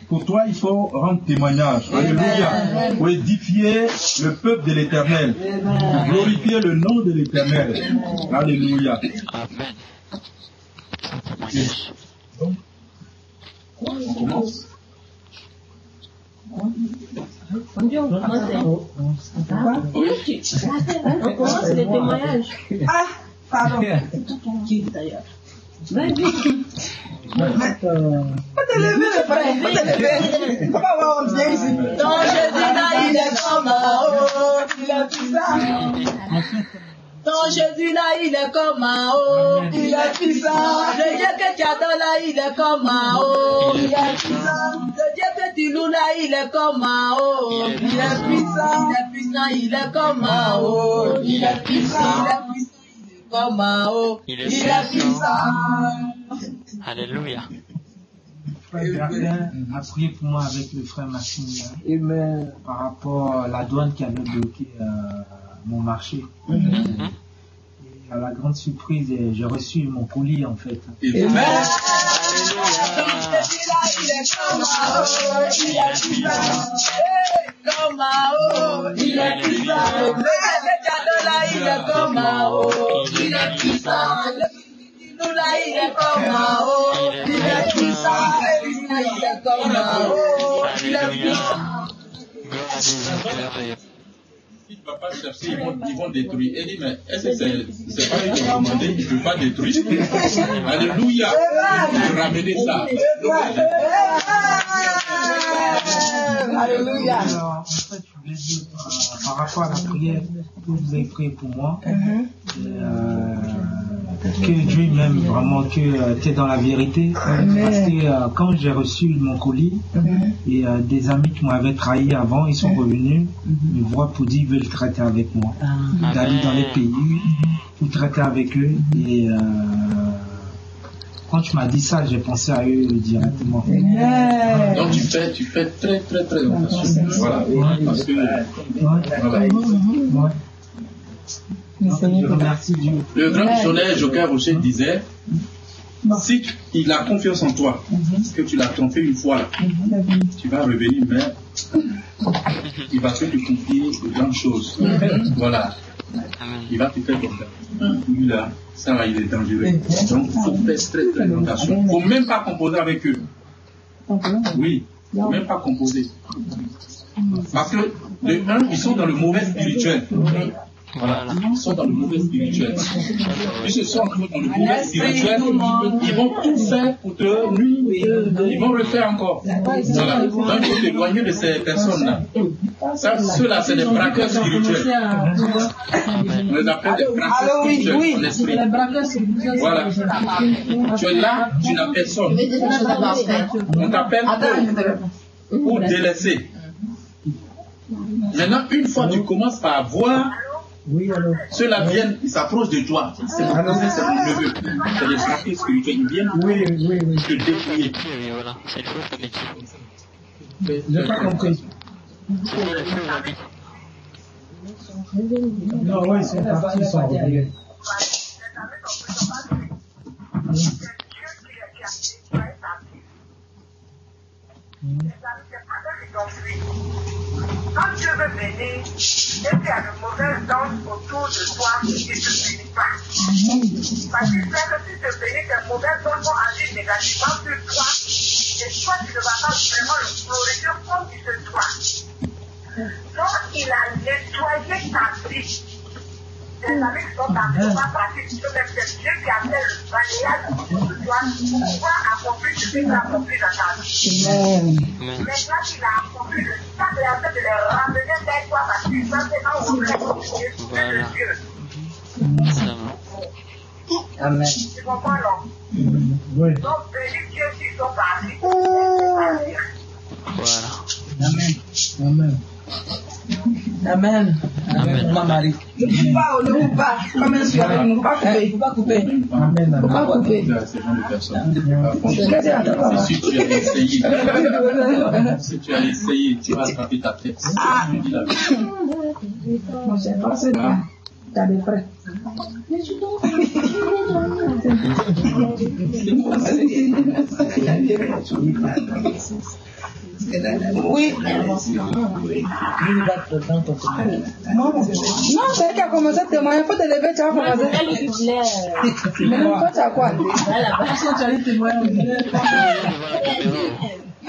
pour toi, il faut rendre témoignage. Alléluia. Pour édifier le peuple de l'Éternel. Glorifier le nom de l'Éternel. Alléluia. Amen. Donc, on commence. On commence les témoignages. Ah, pardon. Qui d'ailleurs? Faut te lever, le frère. Faut te lever. Comment on vient ici? Dans Jésus là, il est comme un haut. Il est puissant. Dans Jésus là, il est comme un haut. Il est puissant. Le Dieu que tu adores là, il est comme un haut. Il est puissant. Le Dieu que tu loues là, il est comme un haut. Il est puissant. Il est puissant, il est comme un haut. Il est puissant. Il est puissant, il est comme un haut. Il est Il est puissant. Alléluia. Frère Bertin a prié pour moi avec le frère Maxime Amen. par rapport à la douane qui avait bloqué mon marché. Et à la grande surprise, j'ai reçu mon colis en fait. Amen. Comme un haut, il est puissant. Le cadeau là, il est comme un haut, il est puissant. Le là, il est comme un haut, il est puissant. Il est comme un haut, il est puissant. Si tu ne vas pas chercher, ils vont détruire. Elle dit, mais est-ce que c'est pas lui qui a demandé, il ne peut pas détruire? Alléluia. Ramenez ça. Alléluia. Alors, en fait, je voulais dire par rapport à la prière que vous avez prié pour moi, que Dieu m'aime vraiment, que tu es dans la vérité. Parce que quand j'ai reçu mon colis, et des amis qui m'avaient trahi avant, ils sont revenus me voir pour dire qu'ils veulent traiter avec moi. D'aller dans les pays, pour traiter avec eux. Et quand tu m'as dit ça, j'ai pensé à eux directement. Donc tu fais très très très attention. Voilà. Parce que Je remercie Dieu. le grand missionnaire Joker Rocher disait, si il a confiance en toi, que tu l'as trompé une fois, tu vas revenir, mais il va te confier de grandes choses. Voilà. Il va te faire confiance. Lui là, ça là, il est dangereux. Donc il faut faire très très attention. Il ne faut même pas composer avec eux. Oui, il ne faut même pas composer. Parce que, de un, ils sont dans le mauvais spirituel. Voilà, ils sont dans le mauvais spirituel. Puisqu'ils sont dans le mauvais spirituel, ils vont tout faire pour te nuire, ils vont refaire encore. Voilà. Donc il faut t'éloigner de ces personnes-là. Ceux-là, c'est des braqueurs spirituels. On les appelle des braqueurs spirituels en esprit. Voilà. Tu es là, tu n'as personne. On t'appelle pour délaisser. Maintenant, une fois tu commences par voir, ceux-là viennent, ils s'approchent de toi. C'est mon neveu. C'est des braqueurs spirituels. Ils viennent te dépouiller. Oui, voilà, c'est le feu de métier. Je n'ai pas compris. C'est le feu de métier. Non, oui, c'est parti, ils sont revenus. Quand Dieu veut bénir, et qu'il y a de mauvaises danses autour de toi, il ne te bénit pas. Parce qu'il sait que si te bénit, tes mauvaises danses vont agir négativement sur toi. Et toi, tu ne vas pas vraiment le glorifier comme il se doit. Donc, il a nettoyé ta vie. Tes amis qui sont partis, ne pas partir. C'est Dieu qui a fait le balayage autour de toi pour pouvoir accomplir ce qu'il a accompli dans ta vie. Maintenant qu'il a accompli le temps de la tête de les ramener vers toi parce qu'ils sont maintenant au vrai de Dieu. Amen. Tu comprends, non? Oui. Donc, bénis Dieu s'ils sont partis. Voilà. Amen. Amen. Amen. Amen. Marie. Ne coupe pas, ne coupe pas. Comme un sujet, ne faut pas couper. Il ne faut pas couper. Amen. Il ne faut pas couper. Ce genre de personnes. Si tu as essayé, tu vas attraper ta tête. Je dis la vérité. Moi, je pense que tu as des frères. Oui. Non, c'est elle qui a commencé à témoigner. Il faut te lever, tu vas commencer. Mais toi, tu as quoi? Moi,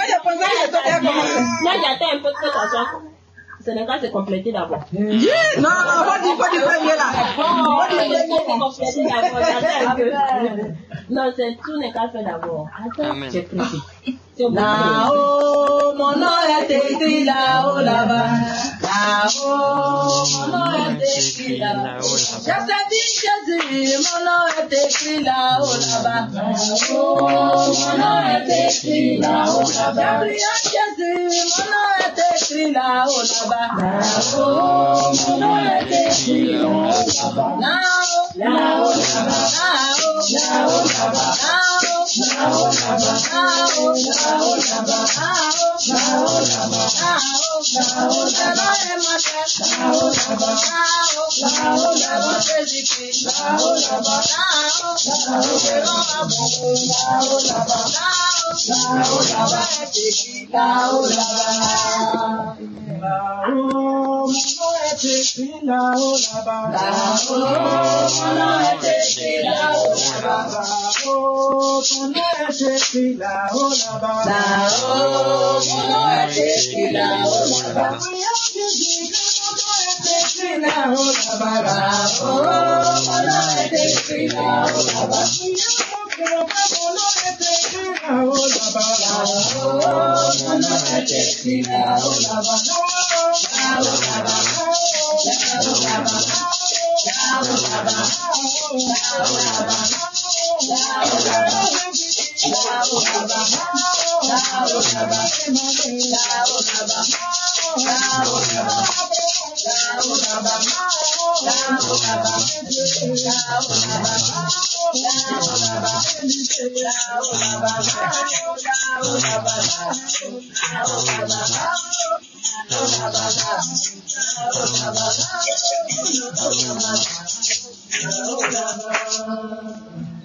j'ai pensé que toi, tu as commencé. Moi, j'attends un peu que ça soit. Ce n'est qu'à se compléter d'abord. Non, faut dire premier là. Compléter d'abord. J'attends un peu. Non, c'est tout n'est qu'à faire d'abord. Attends, j'ai pris. Là-haut, mon nom est écrit là-haut, là-bas. Là-haut, mon nom est écrit là-haut. J'ai servi Jésus, mon nom est écrit là-haut, là-bas. Là-haut, mon nom est écrit là-haut, là-bas. J'ai prié Jésus, mon nom est écrit là-haut, là-bas. Là-haut, mon nom est écrit là-haut, là-bas. Là-haut, là-haut, là-haut, là-haut,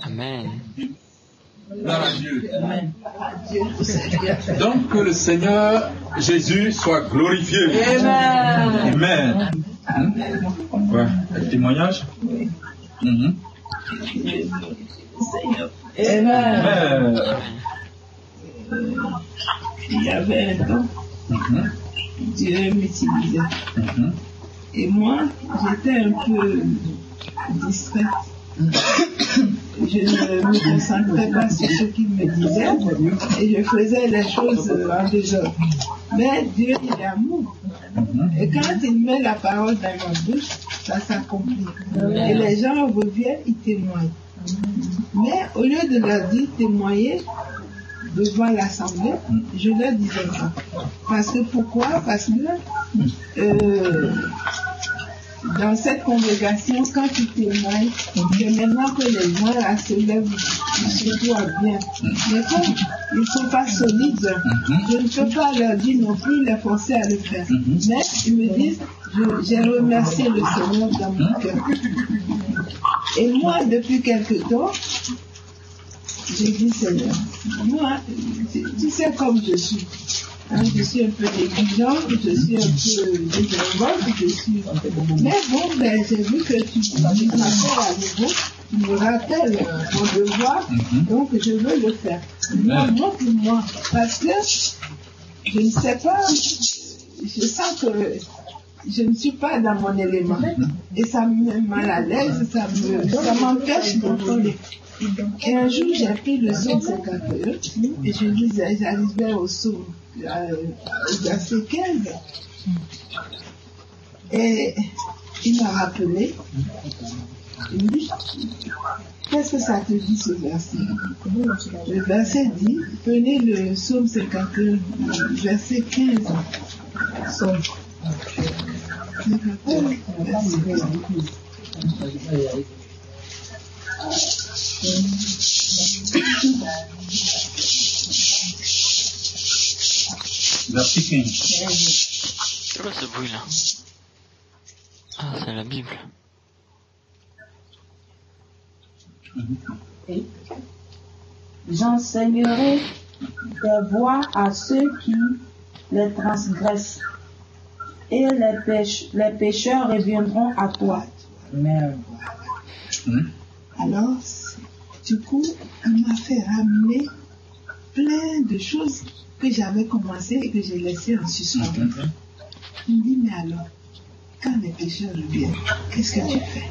Amen. Gloire à Dieu. Donc que le Seigneur Jésus soit glorifié. Amen. Amen. Ouais, le témoignage. Amen. Amen. Il y avait un temps, Dieu m'utilisait. Et moi, j'étais un peu distraite. Je ne me concentrais pas sur ce qu'il me disait et je faisais les choses en désordre. Mais Dieu, il est amour. Et quand il met la parole dans ma bouche, ça s'accomplit. Et les gens reviennent, ils témoignent. Mais au lieu de leur dire témoigner devant l'assemblée, je leur disais ça. Parce que pourquoi? Parce que dans cette congrégation, quand tu témoignes, c'est maintenant que les gens se lèvent, ils se doivent bien. Mais comme ils ne sont pas solides, je ne peux pas leur dire non plus, les forcer à le faire. Mais ils me disent, j'ai remercié le Seigneur dans mon cœur. Et moi, depuis quelque temps, j'ai dit, Seigneur, moi, tu sais comme je suis. Je suis un peu négligente, je suis un peu désagréable, mais bon, j'ai vu que tu m'appelles à nouveau, tu me rappelles mon devoir, donc je veux le faire. Moi, montre-moi, parce que je ne sais pas, je sens que je ne suis pas dans mon élément, et ça me met mal à l'aise, ça m'empêche de contrôler. Et un jour, j'ai pris le psaume 51, et je lisais, j'arrivais au psaume. Verset 15. Et il m'a rappelé, il me dit, qu'est-ce que ça te dit ce verset? Le verset dit, prenez le psaume 51, verset 15. Psaume 51, verset 15. Verset 15. C'est quoi ce bruit là? Ah, c'est la Bible. J'enseignerai tes voies à ceux qui les transgressent. Et les pécheurs reviendront à toi. Amen. Alors, du coup, il m'a fait ramener plein de choses que j'avais commencé et que j'ai laissé en suspens. Il me dit, mais alors, quand les pécheurs reviennent, qu'est-ce que tu fais?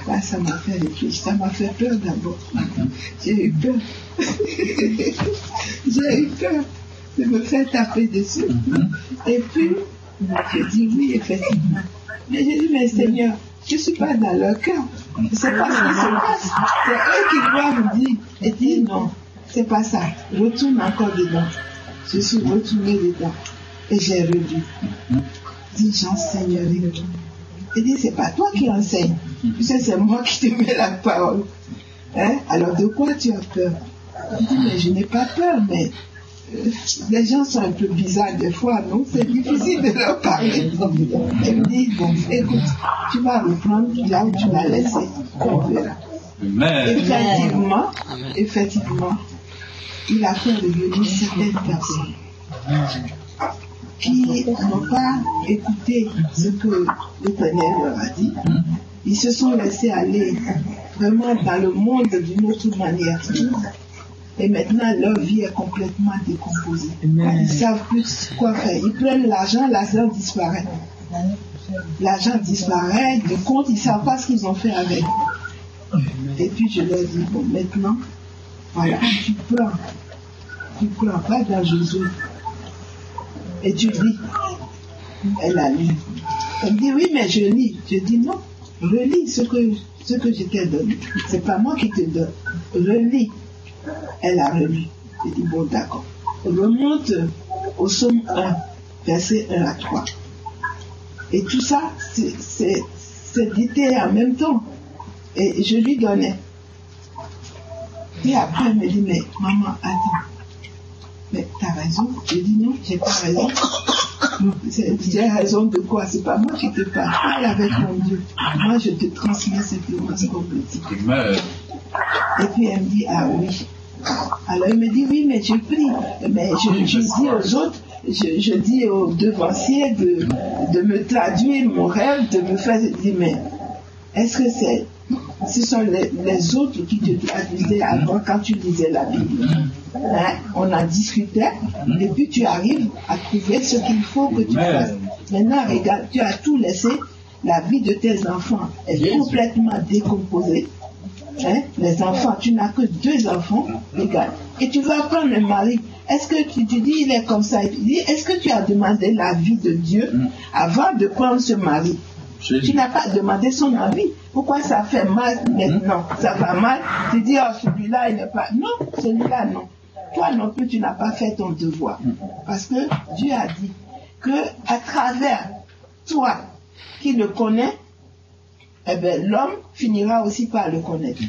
Là, ça m'a fait réfléchir, ça m'a fait peur d'abord. J'ai eu peur. J'ai eu peur de me faire taper dessus. Et puis, j'ai dit oui, effectivement. Mais j'ai dit, mais Seigneur, je ne suis pas dans leur cœur. C'est pas ce qui se passe. C'est eux qui doivent dire. Et dire non, c'est pas ça. Retourne encore dedans. Je suis retournée dedans. Et j'ai revu. Dis, j'enseignerai. Et dit, c'est pas toi qui enseignes. Puisque c'est moi qui te mets la parole. Hein? Alors de quoi tu as peur? Je dis, mais je n'ai pas peur, mais les gens sont un peu bizarres des fois, non? C'est difficile de leur parler. Elle me dit, bon, écoute, tu vas reprendre là où tu l'as laissé. On verra. Effectivement, il a fait revenir certaines personnes qui n'ont pas écouté ce que l'Éternel leur a dit. Ils se sont laissés aller vraiment dans le monde d'une autre manière. Et maintenant, leur vie est complètement décomposée. Ils ne savent plus quoi faire. Ils prennent l'argent disparaît. L'argent disparaît, du compte, ils ne savent pas ce qu'ils ont fait avec. Et puis je leur dis, bon, maintenant, voilà, tu pleures pas dans Jésus. Et tu lis. Elle a lu. Elle me dit, oui, mais je lis. Je dis, non, relis ce que je t'ai donné. C'est pas moi qui te donne. Relis. Elle a relu. J'ai dit, bon, d'accord. Remonte au psaume 1, verset 1 à 3. Et tout ça, c'est dicté en même temps. Et je lui donnais. Et après, elle me dit, mais maman, attends. Mais t'as raison. J'ai dit, non, j'ai pas raison. J'ai raison de quoi? C'est pas moi qui te parle. Parle avec mon Dieu. Moi, je te transmets simplement ce qu'on me dit. Et puis, elle me dit, ah oui. Alors, il me dit, oui, mais je prie. Mais je dis aux autres, je dis aux devanciers de me traduire mon rêve, de me faire dire, mais est-ce que ce sont les autres qui te traduisaient avant quand tu lisais la Bible? Hein? On en discutait, et puis tu arrives à trouver ce qu'il faut que tu fasses. Maintenant, regarde, tu as tout laissé, la vie de tes enfants est complètement décomposée. Hein? Les enfants, tu n'as que 2 enfants, regarde. Et tu vas prendre un mari. Est-ce que tu dis, il est comme ça? Est-ce que tu as demandé l'avis de Dieu avant de prendre ce mari? Tu n'as pas demandé son avis. Pourquoi ça fait mal maintenant? Ça va mal. Tu dis, oh, celui-là, il n'est pas. Non, celui-là, non. Toi non plus, tu n'as pas fait ton devoir. Parce que Dieu a dit que à travers toi qui le connais, eh bien, l'homme finira aussi par le connaître.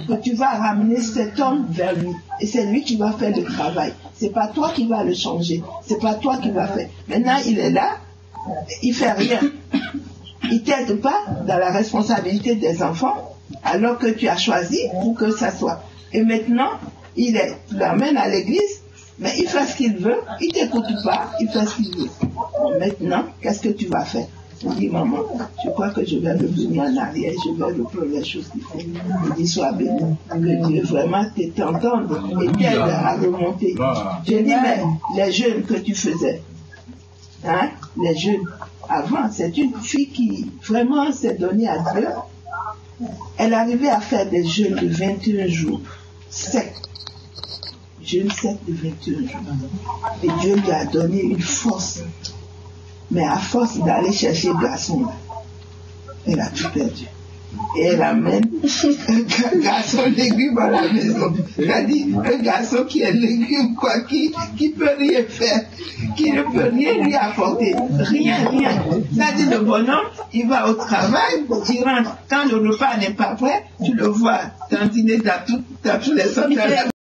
Que tu vas ramener cet homme vers lui. Et c'est lui qui va faire le travail. C'est pas toi qui vas le changer. C'est pas toi qui vas faire. Maintenant, il est là, il fait rien. Il t'aide pas dans la responsabilité des enfants, alors que tu as choisi pour que ça soit. Et maintenant, tu l'amènes à l'église, mais il fait ce qu'il veut, il t'écoute pas, il fait ce qu'il veut. Maintenant, qu'est-ce que tu vas faire? Je dis, maman, je crois que je vais revenir en arrière, je vais reprendre les choses qu'il faut. Je dis, sois béni, que Dieu vraiment t'entende et t'aide à remonter. Je dis, mais les jeûnes que tu faisais, hein, les jeûnes, avant, c'est une fille qui vraiment s'est donnée à Dieu. Elle arrivait à faire des jeûnes de 21 jours, secs. Jeûne sec de 21 jours. Et Dieu lui a donné une force. Mais à force d'aller chercher le garçon, elle a tout perdu. Et elle amène un garçon légume à la maison. C'est-à-dire un garçon qui est légume, quoi, qui peut rien faire, qui ne peut rien lui apporter. Rien. C'est-à-dire le bonhomme, il va au travail, il rentre. Quand le repas n'est pas prêt, tu le vois dîner dans tous les autres.